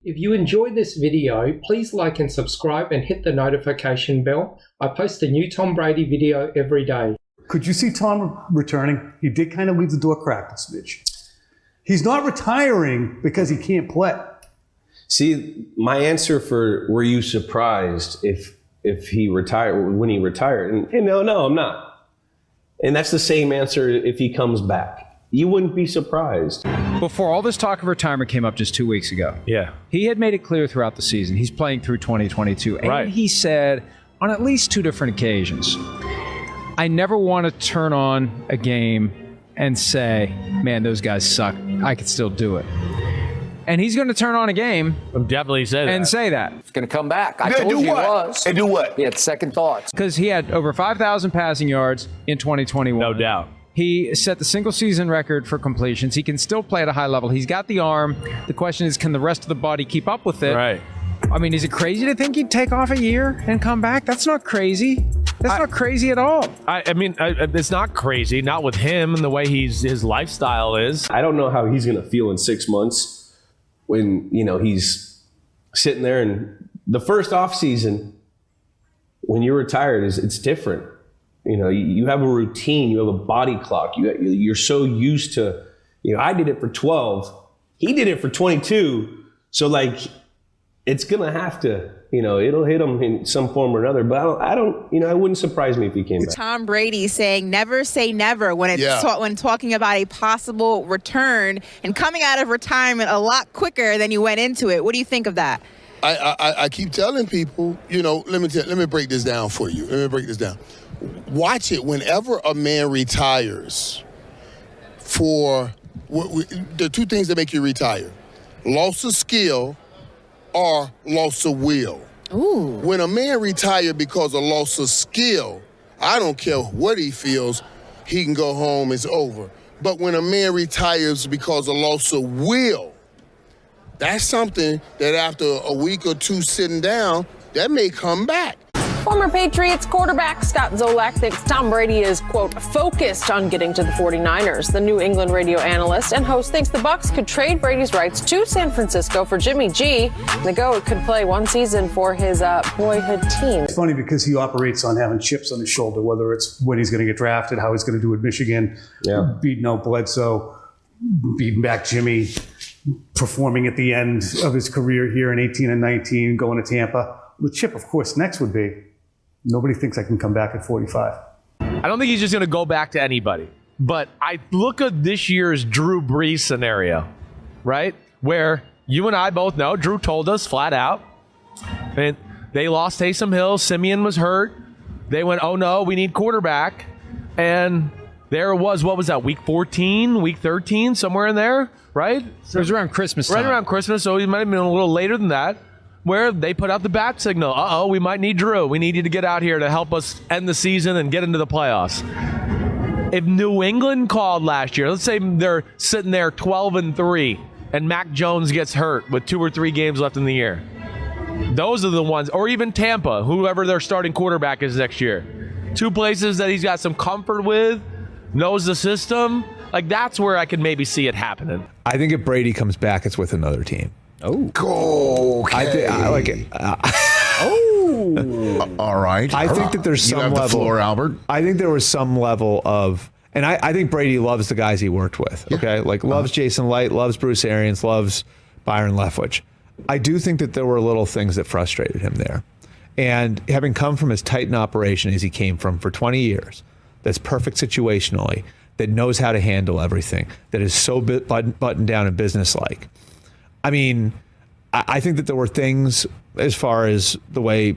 If you enjoyed this video, please like and subscribe and hit the notification bell. I post a new Tom Brady video every day. Could you see Tom returning? He did kind of leave the door cracked a smidge. He's not retiring because he can't play. See, my answer for were you surprised if he retired, when he retired? And no, I'm not. And that's the same answer if he comes back. You wouldn't be surprised. Before all this talk of retirement came up just 2 weeks ago, he had made it clear throughout the season he's playing through 2022. And he said on at least 2 different occasions, I never want to turn on a game and say, man, those guys suck. I could still do it. And he's going to turn on a game. Definitely say that. And say that. He's going to come back. I told you he was. And do what? He had second thoughts. Because he had over 5,000 passing yards in 2021. No doubt. He set the single season record for completions. He can still play at a high level. He's got the arm. The question is, can the rest of the body keep up with it? Right. I mean, is it crazy to think he'd take off a year and come back? That's not crazy. That's not crazy at all. I mean, it's not crazy. Not with him and the way his lifestyle is. I don't know how he's going to feel in 6 months when, he's sitting there. And the first off season, when you're retired, it's different. You have a routine, you have a body clock. You're so used to, I did it for 12. He did it for 22. So it's going to have to, it'll hit him in some form or another. But I don't, it wouldn't surprise me if he came back. Tom Brady saying never say never when when talking about a possible return and coming out of retirement a lot quicker than you went into it. What do you think of that? I keep telling people, let me break this down for you. Let me break this down. Watch it. Whenever a man retires, the 2 things that make you retire: loss of skill or loss of will. Ooh. When a man retires because of loss of skill, I don't care what he feels, he can go home, it's over. But when a man retires because of loss of will, that's something that after a week or 2 sitting down, that may come back. Former Patriots quarterback Scott Zolak thinks Tom Brady is, quote, focused on getting to the 49ers. The New England radio analyst and host thinks the Bucs could trade Brady's rights to San Francisco for Jimmy G. The GOAT could play 1 season for his boyhood team. It's funny because he operates on having chips on his shoulder, whether it's when he's going to get drafted, how he's going to do at Michigan, beating out Bledsoe, beating back Jimmy, performing at the end of his career here in 18 and 19, going to Tampa. The chip, of course, next would be, nobody thinks I can come back at 45. I don't think he's just going to go back to anybody. But I look at this year's Drew Brees scenario, right? Where you and I both know, Drew told us flat out, and they lost Taysom Hill, Simeon was hurt. They went, oh no, we need quarterback. And there was, what was that, week 14, week 13, somewhere in there, right? It was around Christmas time. Right around Christmas, so he might have been a little later than that, where they put out the bat signal. Uh-oh, we might need Drew. We need you to get out here to help us end the season and get into the playoffs. If New England called last year, let's say they're sitting there 12-3, and Mac Jones gets hurt with 2 or 3 games left in the year. Those are the ones, or even Tampa, whoever their starting quarterback is next year. 2 places that he's got some comfort with, knows the system. That's where I could maybe see it happening. I think if Brady comes back, it's with another team. Oh, okay. I like it. All right. I think that there's some you have level. The floor, Albert. I think there was some level of, and I think Brady loves the guys he worked with. Okay, loves Jason Light, loves Bruce Arians, loves Byron Leftwich. I do think that there were little things that frustrated him there, and having come from as tight an operation as he came from for 20 years, that's perfect situationally, that knows how to handle everything, that is so buttoned down and businesslike. I mean, I think that there were things as far as the way,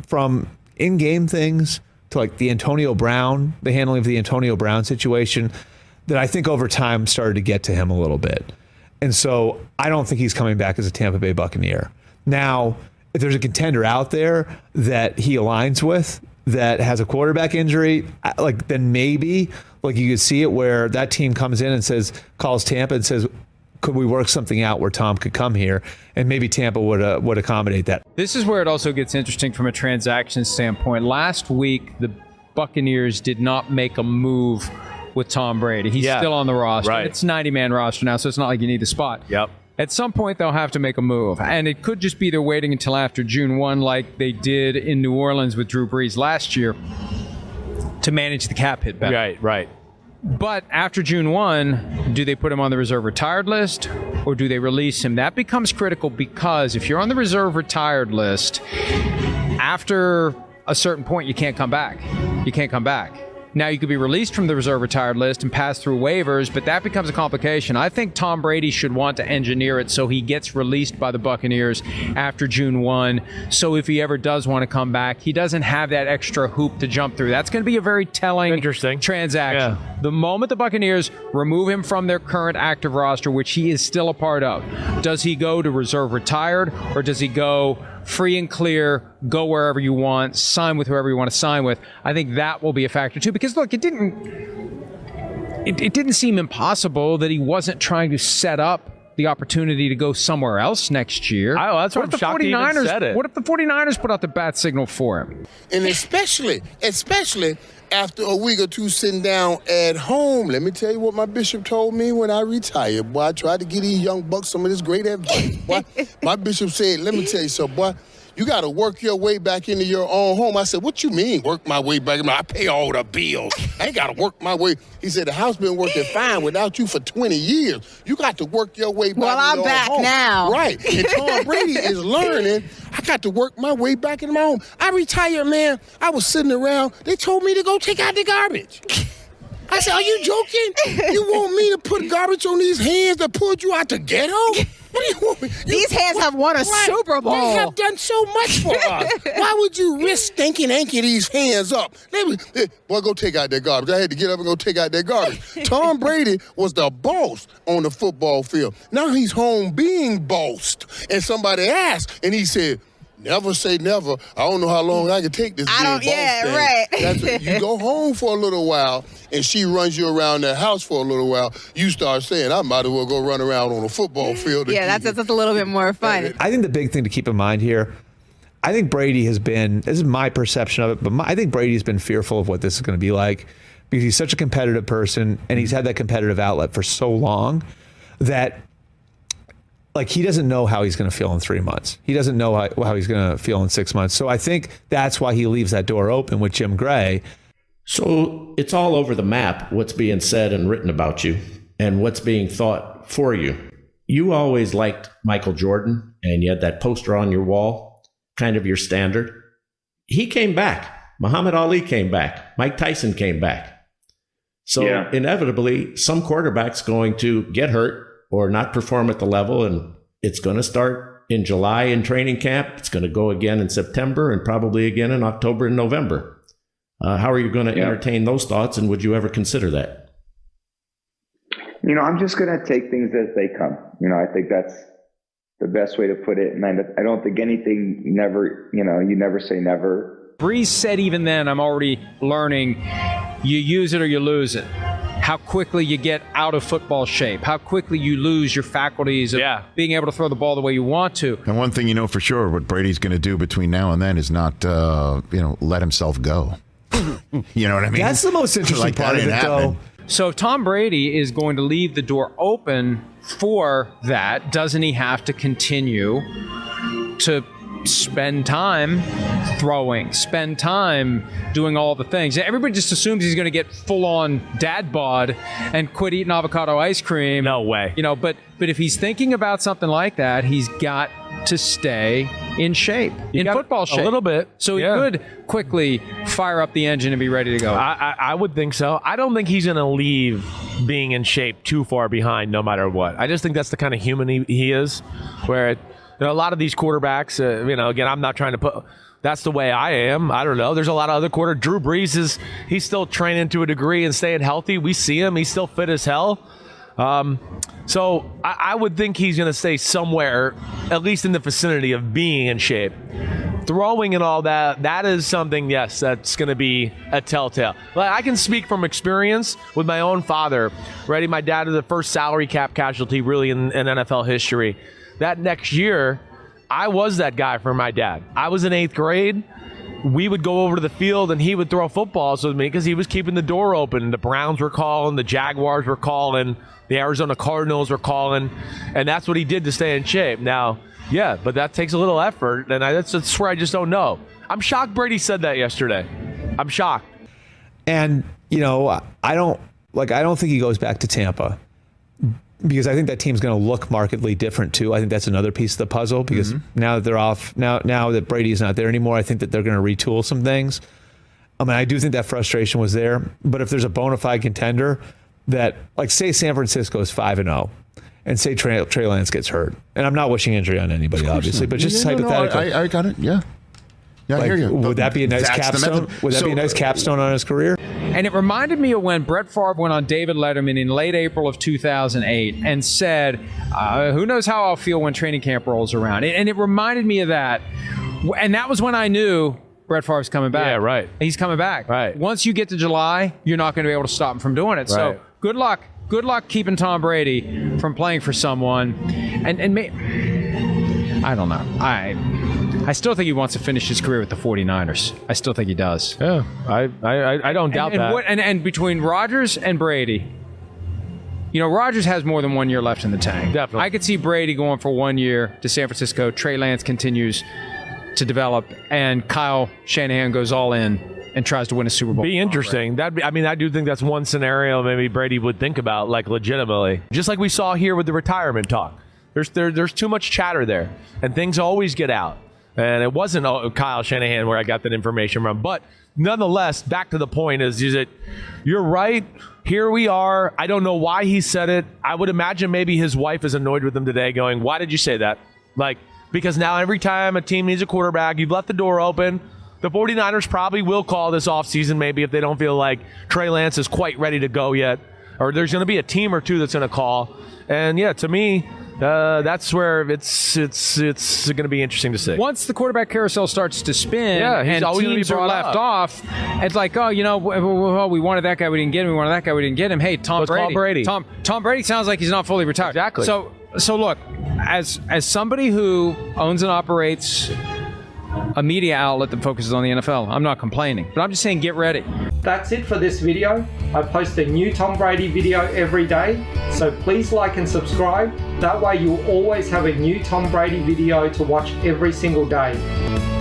from in-game things to the Antonio Brown, the handling of the Antonio Brown situation, that I think over time started to get to him a little bit. And so I don't think he's coming back as a Tampa Bay Buccaneer. Now, if there's a contender out there that he aligns with that has a quarterback injury, then maybe you could see it where that team comes in and calls Tampa and says, could we work something out where Tom could come here, and maybe Tampa would accommodate that. This is where it also gets interesting from a transaction standpoint. Last week, the Buccaneers did not make a move with Tom Brady. He's still on the roster. Right. It's a 90-man roster now, so it's not like you need a spot. Yep. At some point, they'll have to make a move. And it could just be they're waiting until after June 1, like they did in New Orleans with Drew Brees last year, to manage the cap hit better. Right. But after June 1, do they put him on the reserve retired list or do they release him? That becomes critical because if you're on the reserve retired list, after a certain point, you can't come back. Now, you could be released from the reserve retired list and pass through waivers, but that becomes a complication. I think Tom Brady should want to engineer it so he gets released by the Buccaneers after June 1. So if he ever does want to come back, he doesn't have that extra hoop to jump through. That's going to be a very telling transaction. Yeah. The moment the Buccaneers remove him from their current active roster, which he is still a part of, does he go to reserve retired or does he go free and clear, go wherever you want, sign with whoever you want to sign with? I think that will be a factor too. Because look, it didn't seem impossible that he wasn't trying to set up the opportunity to go somewhere else next year. Oh, that's what I'm shocked he even said it. What if the 49ers put out the bat signal for him? And especially after a week or two sitting down at home, let me tell you what my bishop told me when I retired. Boy, I tried to give these young bucks some of this great advice. Boy, my bishop said, let me tell you something, boy. You got to work your way back into your own home. I said, what you mean, work my way back? I pay all the bills. I ain't got to work my way. He said, the house been working fine without you for 20 years. You got to work your way back into your own home. Well, I'm back now. Right. And Tom Brady is learning, I got to work my way back into my home. I retired, man. I was sitting around. They told me to go take out the garbage. I said, are you joking? You want me to put garbage on these hands that pulled you out the ghetto? What do you want me? These hands have won a Super Bowl. They have done so much for us. Why would you risk stinking anky these hands up? Boy, go take out that garbage. I had to get up and go take out that garbage. Tom Brady was the boss on the football field. Now he's home being bossed. And somebody asked, and he said, never say never. I don't know how long I can take this. Right. You go home for a little while, and she runs you around that house for a little while. You start saying, I might as well go run around on a football field. Yeah, that's a little bit more fun. I think the big thing to keep in mind here, I think Brady has been, this is my perception of it, but I think Brady's been fearful of what this is going to be like because he's such a competitive person, and he's had that competitive outlet for so long that like he doesn't know how he's going to feel in 3 months. He doesn't know how he's going to feel in 6 months. So I think that's why he leaves that door open with Jim Gray. So it's all over the map, what's being said and written about you and what's being thought for you. You always liked Michael Jordan, and you had that poster on your wall, kind of your standard. He came back. Muhammad Ali came back. Mike Tyson came back. So inevitably, some quarterback's going to get hurt or not perform at the level, and it's going to start in July in training camp. It's going to go again in September and probably again in October and November. How are you going to entertain those thoughts, and would you ever consider that? I'm just going to take things as they come. I think that's the best way to put it. And I don't think anything never, you never say never. Brees said even then, I'm already learning, you use it or you lose it. How quickly you get out of football shape, how quickly you lose your faculties of being able to throw the ball the way you want to. And one thing you know for sure, what Brady's going to do between now and then is not, let himself go. You know what I mean? That's the most interesting part of it, though. So if Tom Brady is going to leave the door open for that, doesn't he have to continue to spend time throwing, spend time doing all the things? Everybody just assumes he's going to get full-on dad bod and quit eating avocado ice cream. No way. But if he's thinking about something like that, he's got to stay in shape, in football shape. A little bit. So he could quickly fire up the engine and be ready to go. I would think so. I don't think he's going to leave being in shape too far behind no matter what. I just think that's the kind of human he is, where a lot of these quarterbacks, again, I'm not trying to put... That's the way I am. I don't know. There's a lot of other Drew Brees he's still training to a degree and staying healthy. We see him. He's still fit as hell. So I would think he's going to stay somewhere, at least in the vicinity of being in shape. Throwing and all that is something, yes, that's going to be a telltale. Like, I can speak from experience with my own father. Ready? My dad was the first salary cap casualty really in NFL history. That next year, I was that guy for my dad. I was in 8th grade, we would go over to the field and he would throw footballs with me because he was keeping the door open. The Browns were calling, the Jaguars were calling, the Arizona Cardinals were calling, and that's what he did to stay in shape. Now, yeah, but that takes a little effort, and that's where I just don't know. I'm shocked Brady said that yesterday. I'm shocked. And, I don't think he goes back to Tampa because I think that team's going to look markedly different too. I think that's another piece of the puzzle because now that they're off, now that Brady's not there anymore, I think that they're going to retool some things. I mean, I do think that frustration was there, but if there's a bona fide contender that, like, say San Francisco is 5-0 and say Trey Lance gets hurt, and I'm not wishing injury on anybody, obviously, but just hypothetically. I got it, yeah. Yeah, I hear you. Would that be a nice capstone? Would that be a nice capstone on his career? And it reminded me of when Brett Favre went on David Letterman in late April of 2008 and said, who knows how I'll feel when training camp rolls around. And it reminded me of that. And that was when I knew Brett Favre's coming back. Yeah, right. He's coming back. Right. Once you get to July, you're not going to be able to stop him from doing it. Right. So good luck. Good luck keeping Tom Brady from playing for someone. And I don't know. I still think he wants to finish his career with the 49ers. I still think he does. Yeah, I don't doubt that. And between Rodgers and Brady, Rodgers has more than 1 year left in the tank. Definitely. I could see Brady going for 1 year to San Francisco. Trey Lance continues to develop, and Kyle Shanahan goes all in and tries to win a Super Bowl. Be interesting. I do think that's one scenario maybe Brady would think about, like, legitimately. Just like we saw here with the retirement talk. There's too much chatter there, and things always get out. And it wasn't Kyle Shanahan where I got that information from. But nonetheless, back to the point is that you're right. Here we are. I don't know why he said it. I would imagine maybe his wife is annoyed with him today going, why did you say that? Because now every time a team needs a quarterback, you've left the door open. The 49ers probably will call this offseason maybe if they don't feel like Trey Lance is quite ready to go yet. Or there's going to be a team or two that's going to call. And, yeah, to me, that's where it's going to be interesting to see. Once the quarterback carousel starts to spin he's and teams are left off, it's like, we wanted that guy, we didn't get him. We wanted that guy, we didn't get him. Hey, Tom Brady. Tom Brady sounds like he's not fully retired. Exactly. So look, as somebody who owns and operates a media outlet that focuses on the NFL, I'm not complaining, but I'm just saying get ready. That's it for this video. I post a new Tom Brady video every day, so please like and subscribe. That way you'll always have a new Tom Brady video to watch every single day.